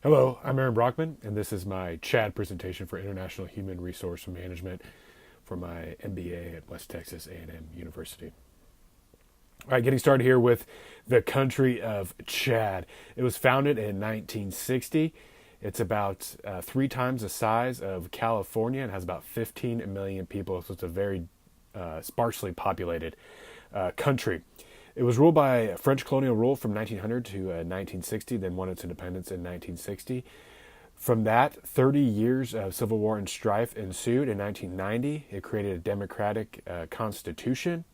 Hello, I'm Aaron Brockman, and this is my CHAD presentation for International Human Resource Management for my MBA at West Texas A&M University. All right, getting started here with the country of Chad. It was founded in 1960. It's about three times the size of California and has about 15 million people, so it's a very sparsely populated country. It was ruled by French colonial rule from 1900 to 1960, then won its independence in 1960. From that, 30 years of civil war and strife ensued. In 1990, it created a democratic constitution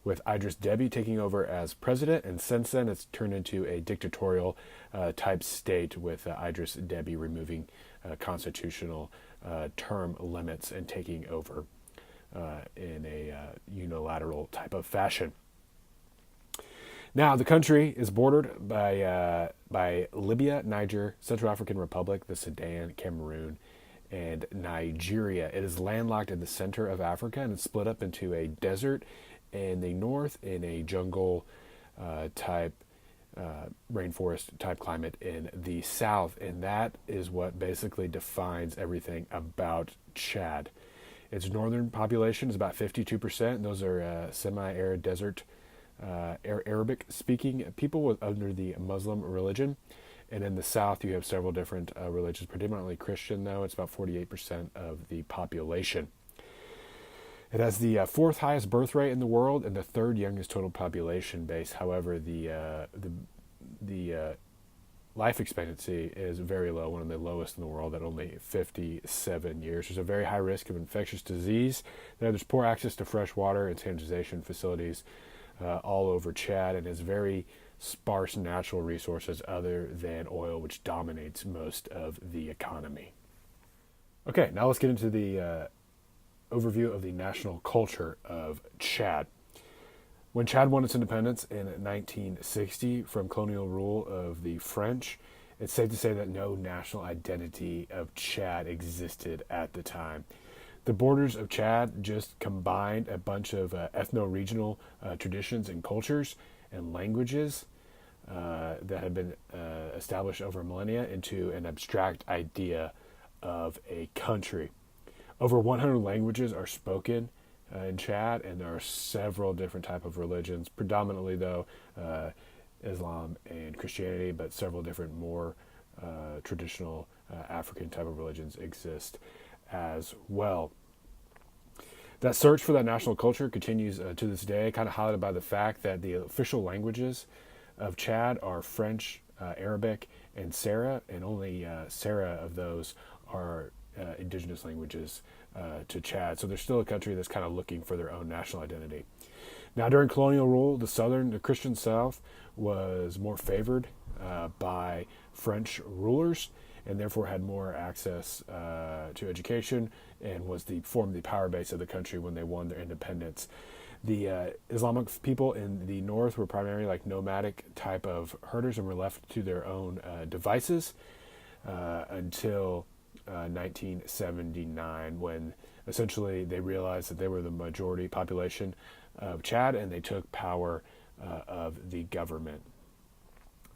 with Idris Deby taking over as president, and since then it's turned into a dictatorial type state with Idris Deby removing constitutional term limits and taking over in a unilateral type of fashion. Now, the country is bordered by Libya, Niger, Central African Republic, the Sudan, Cameroon, and Nigeria. It is landlocked in the center of Africa, and it's split up into a desert in the north and a jungle type rainforest type climate in the south. And that is what basically defines everything about Chad. Its northern population is about 52%. And those are semi-arid desert Arabic-speaking people under the Muslim religion. And in the south, you have several different religions, predominantly Christian, though. It's about 48% of the population. It has the fourth highest birth rate in the world and the third youngest total population base. However, the life expectancy is very low, one of the lowest in the world at only 57 years. There's a very high risk of infectious disease. There's poor access to fresh water and sanitization facilities all over Chad, and has very sparse natural resources other than oil, which dominates most of the economy. Okay, now let's get into the overview of the national culture of Chad. When Chad won its independence in 1960 from colonial rule of the French, it's safe to say that no national identity of Chad existed at the time. The borders of Chad just combined a bunch of ethno-regional traditions and cultures and languages that had been established over millennia into an abstract idea of a country. Over 100 languages are spoken in Chad, and there are several different types of religions, predominantly, though, Islam and Christianity, but several different more traditional African type of religions exist as well. That search for that national culture continues to this day, kind of highlighted by the fact that the official languages of Chad are French, Arabic, and Sera, and only Sera of those are indigenous languages to Chad. So they're still a country that's kind of looking for their own national identity. Now, during colonial rule, the Christian South was more favored by French rulers, and therefore had more access to education, and formed the power base of the country when they won their independence. The Islamic people in the north were primarily like nomadic type of herders and were left to their own devices until 1979, when essentially they realized that they were the majority population of Chad, and they took power of the government.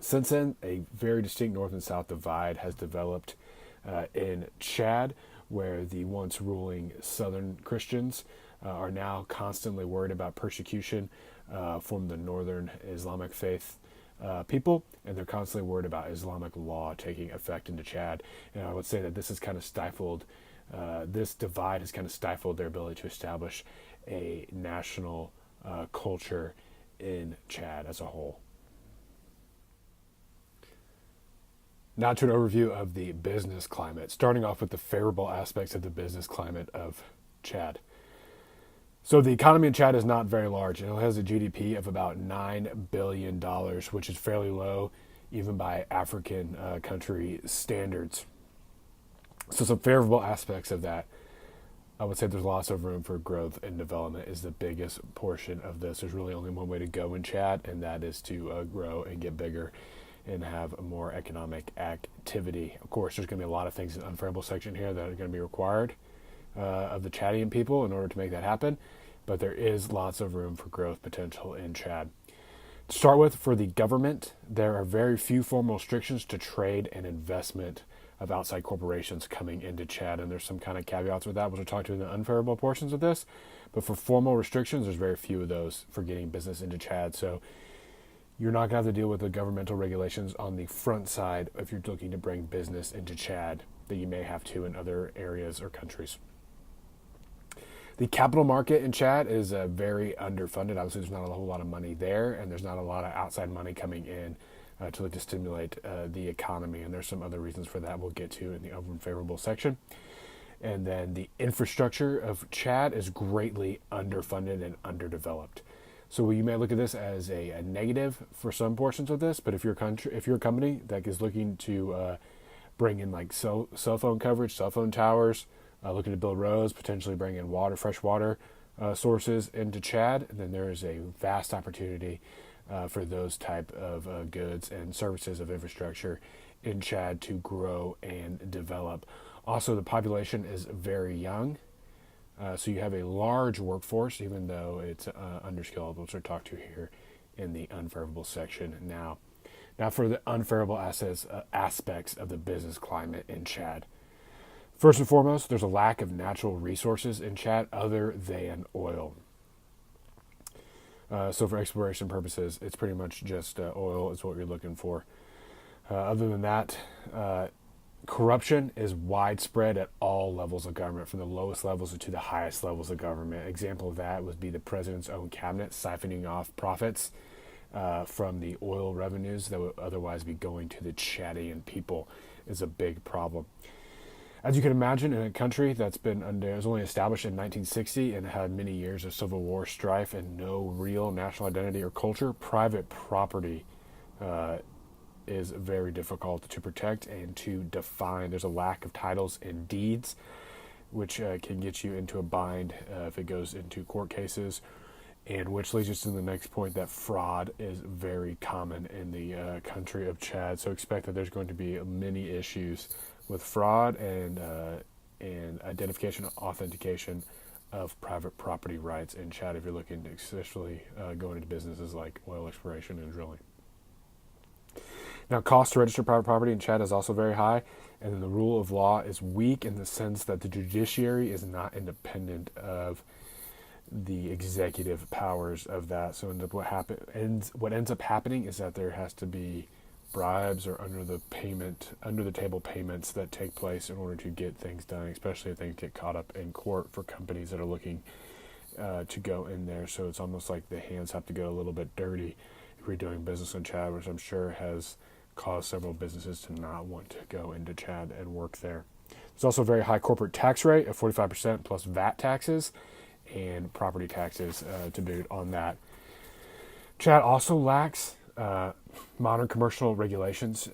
Since then, a very distinct north and south divide has developed in Chad, where the once ruling southern Christians are now constantly worried about persecution from the northern Islamic faith people, and they're constantly worried about Islamic law taking effect into Chad. And I would say that this has kind of stifled, this divide has kind of stifled their ability to establish a national culture in Chad as a whole. Now to an overview of the business climate, starting off with the favorable aspects of the business climate of Chad. So the economy in Chad is not very large. It has a GDP of about $9 billion, which is fairly low even by African country standards. So some favorable aspects of that. I would say there's lots of room for growth and development is the biggest portion of this. There's really only one way to go in Chad, and that is to grow and get bigger and have more economic activity. Of course, there's going to be a lot of things in the unfavorable section here that are going to be required of the Chadian people in order to make that happen, but there is lots of room for growth potential in Chad. To start with, for the government, there are very few formal restrictions to trade and investment of outside corporations coming into Chad, and there's some kind of caveats with that, which we'll talk to in the unfavorable portions of this. But for formal restrictions, there's very few of those for getting business into Chad. So you're not going to have to deal with the governmental regulations on the front side if you're looking to bring business into Chad that you may have to in other areas or countries. The capital market in Chad is very underfunded. Obviously, there's not a whole lot of money there, and there's not a lot of outside money coming in to look to stimulate the economy. And there's some other reasons for that we'll get to in the unfavorable section. And then the infrastructure of Chad is greatly underfunded and underdeveloped. So you may look at this as a negative for some portions of this, but if you're a company that is looking to bring in like cell phone coverage, cell phone towers, looking to build roads, potentially bring in fresh water sources into Chad, then there is a vast opportunity for those type of goods and services of infrastructure in Chad to grow and develop. Also, the population is very young, so you have a large workforce, even though it's underskilled, which we'll talk to here in the unfavorable section now. Now for the unfavorable aspects of the business climate in Chad. First and foremost, there's a lack of natural resources in Chad other than oil. So for exploration purposes, it's pretty much just oil is what you're looking for. Other than that, corruption is widespread at all levels of government, from the lowest levels to the highest levels of government. Example of that would be the president's own cabinet siphoning off profits from the oil revenues that would otherwise be going to the Chadian people is a big problem. As you can imagine, in a country that's was only established in 1960 and had many years of civil war strife and no real national identity or culture, private property is very difficult to protect and to define. There's a lack of titles and deeds, which can get you into a bind if it goes into court cases, and which leads us to the next point, that fraud is very common in the country of Chad. So expect that there's going to be many issues with fraud and identification and authentication of private property rights in Chad if you're looking to especially go into businesses like oil exploration and drilling. Now, cost to register private property in Chad is also very high, and then the rule of law is weak in the sense that the judiciary is not independent of the executive powers of that. So what ends up happening is that there has to be bribes or under the table payments that take place in order to get things done, especially if things get caught up in court for companies that are looking to go in there. So it's almost like the hands have to get a little bit dirty if you're doing business in Chad, which I'm sure has caused several businesses to not want to go into Chad and work there. There's also a very high corporate tax rate of 45% plus VAT taxes and property taxes to boot on that. Chad also lacks modern commercial regulations,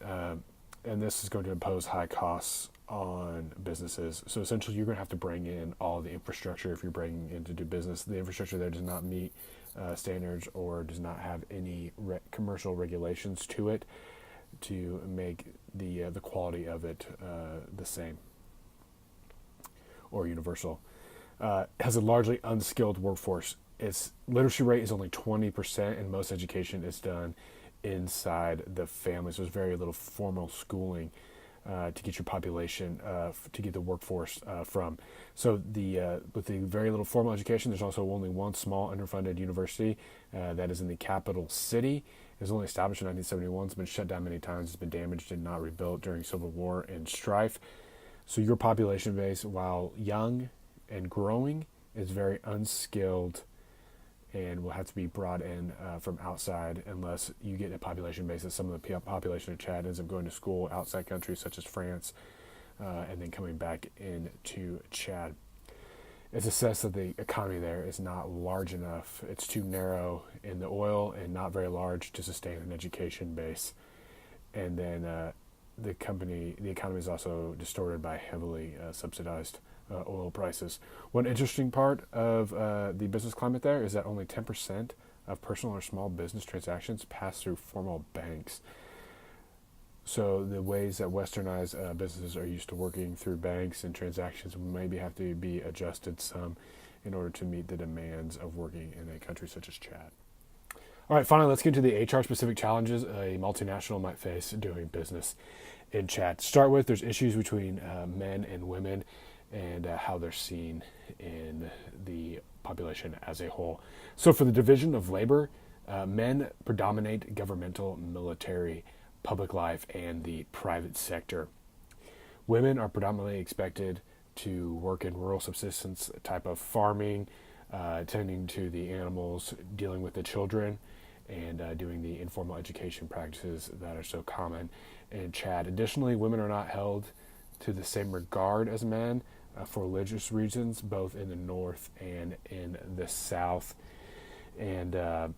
and this is going to impose high costs on businesses. So essentially, you're going to have to bring in all the infrastructure if you're bringing in to do business. The infrastructure there does not meet standards or does not have any commercial regulations to it to make the quality of it the same or universal. Has a largely unskilled workforce. Its literacy rate is only 20%, and most education is done inside the family. So there's very little formal schooling to get your population, to get the workforce from. So with the very little formal education, there's also only one small underfunded university that is in the capital city. It was only established in 1971. It's been shut down many times. It's been damaged and not rebuilt during civil war and strife. So your population base, while young and growing, is very unskilled and will have to be brought in from outside unless you get a population base that some of the population of Chad ends up going to school outside countries such as France and then coming back into Chad. It's assessed that the economy there is not large enough. It's too narrow in the oil and not very large to sustain an education base. And then the economy is also distorted by heavily subsidized oil prices. One interesting part of the business climate there is that only 10% of personal or small business transactions pass through formal banks. So the ways that westernized businesses are used to working through banks and transactions maybe have to be adjusted some in order to meet the demands of working in a country such as Chad. All right, finally, let's get into the HR-specific challenges a multinational might face doing business in Chad. To start with, there's issues between men and women and how they're seen in the population as a whole. So for the division of labor, men predominate governmental, military, public life, and the private sector. Women are predominantly expected to work in rural subsistence type of farming, tending to the animals, dealing with the children, and doing the informal education practices that are so common in Chad. Additionally, women are not held to the same regard as men for religious reasons, both in the north and in the south. And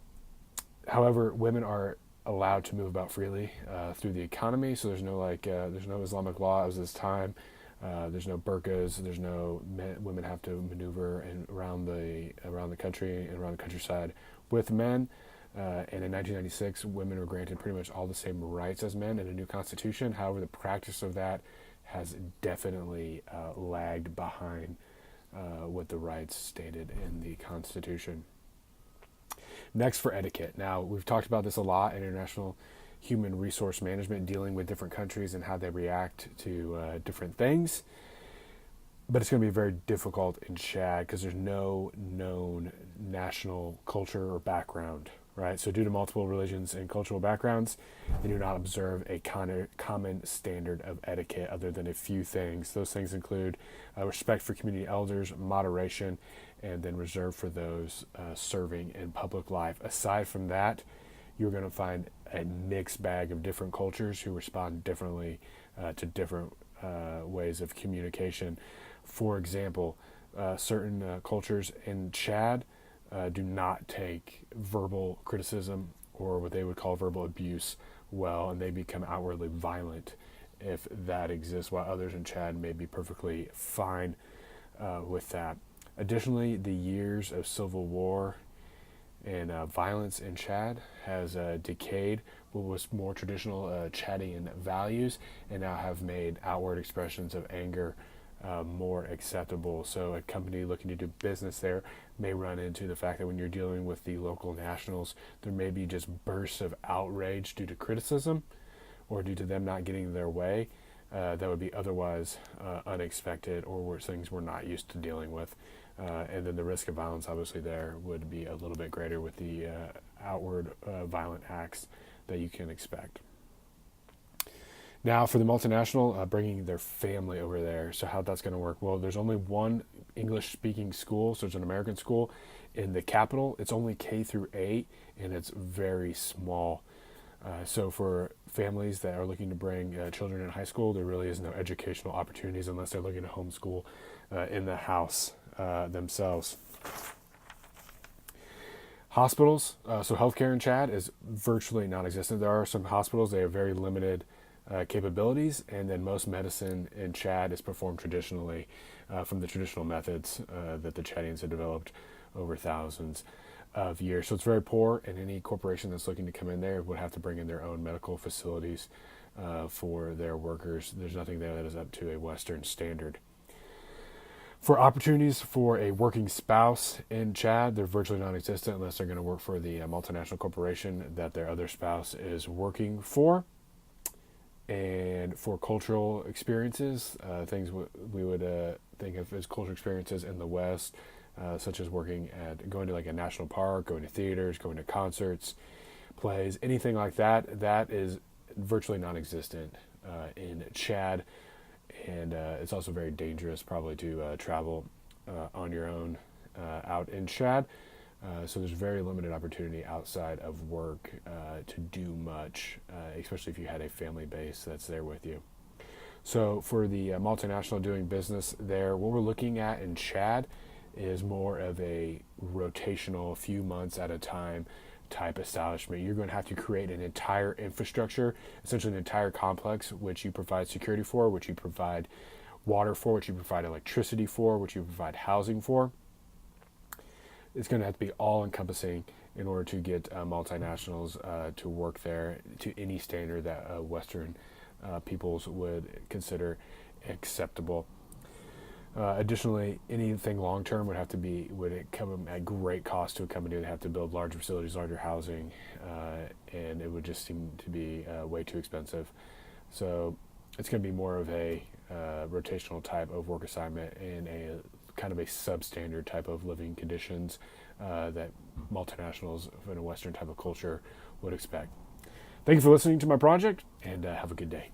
however, women are allowed to move about freely through the economy. So there's no Islamic law as this time. There's no burqas. There's no women have to maneuver around the country and around the countryside with men. And in 1996, women were granted pretty much all the same rights as men in a new constitution. However, the practice of that has definitely lagged behind what the rights stated in the Constitution. Next, for etiquette. Now, we've talked about this a lot in international human resource management, dealing with different countries and how they react to different things. But it's going to be very difficult in Chad because there's no known national culture or background, right? So due to multiple religions and cultural backgrounds, they do not observe a common standard of etiquette other than a few things. Those things include respect for community elders, moderation, and then reserved for those serving in public life. Aside from that, you're going to find a mixed bag of different cultures who respond differently to different ways of communication. For example, certain cultures in Chad do not take verbal criticism or what they would call verbal abuse well, and they become outwardly violent if that exists, while others in Chad may be perfectly fine with that. Additionally, the years of civil war and violence in Chad has decayed what was more traditional Chadian values and now have made outward expressions of anger more acceptable. So a company looking to do business there may run into the fact that when you're dealing with the local nationals, there may be just bursts of outrage due to criticism or due to them not getting their way that would be otherwise unexpected or were things we're not used to dealing with. And then the risk of violence obviously there would be a little bit greater with the outward violent acts that you can expect. Now for the multinational, bringing their family over there. So how that's going to work? Well, there's only one English-speaking school, so it's an American school in the capital. It's only K through 8, and it's very small. So for families that are looking to bring children in high school, there really is no educational opportunities unless they're looking to homeschool in the house themselves. Hospitals, so healthcare in Chad is virtually non-existent. There are some hospitals, they have very limited capabilities, and then most medicine in Chad is performed traditionally from the traditional methods that the Chadians have developed over thousands of years. So it's very poor, and any corporation that's looking to come in there would have to bring in their own medical facilities for their workers. There's nothing there that is up to a Western standard. For opportunities for a working spouse in Chad, they're virtually non-existent unless they're going to work for the multinational corporation that their other spouse is working for. And for cultural experiences, things we would think of as cultural experiences in the West, such as going to like a national park, going to theaters, going to concerts, plays, anything like that, that is virtually non-existent in Chad. And it's also very dangerous probably to travel on your own out in Chad. So there's very limited opportunity outside of work to do much, especially if you had a family base that's there with you. So for the multinational doing business there, what we're looking at in Chad is more of a rotational, few months at a time type establishment. You're going to have to create an entire infrastructure, essentially an entire complex, which you provide security for, which you provide water for, which you provide electricity for, which you provide housing for. It's going to have to be all-encompassing in order to get multinationals to work there to any standard that Western peoples would consider acceptable. Additionally, anything long term would it come at great cost to a company. Would have to build larger facilities, larger housing, and it would just seem to be way too expensive. So it's going to be more of a rotational type of work assignment and a kind of a substandard type of living conditions that multinationals in a Western type of culture would expect. Thank you for listening to my project, and have a good day.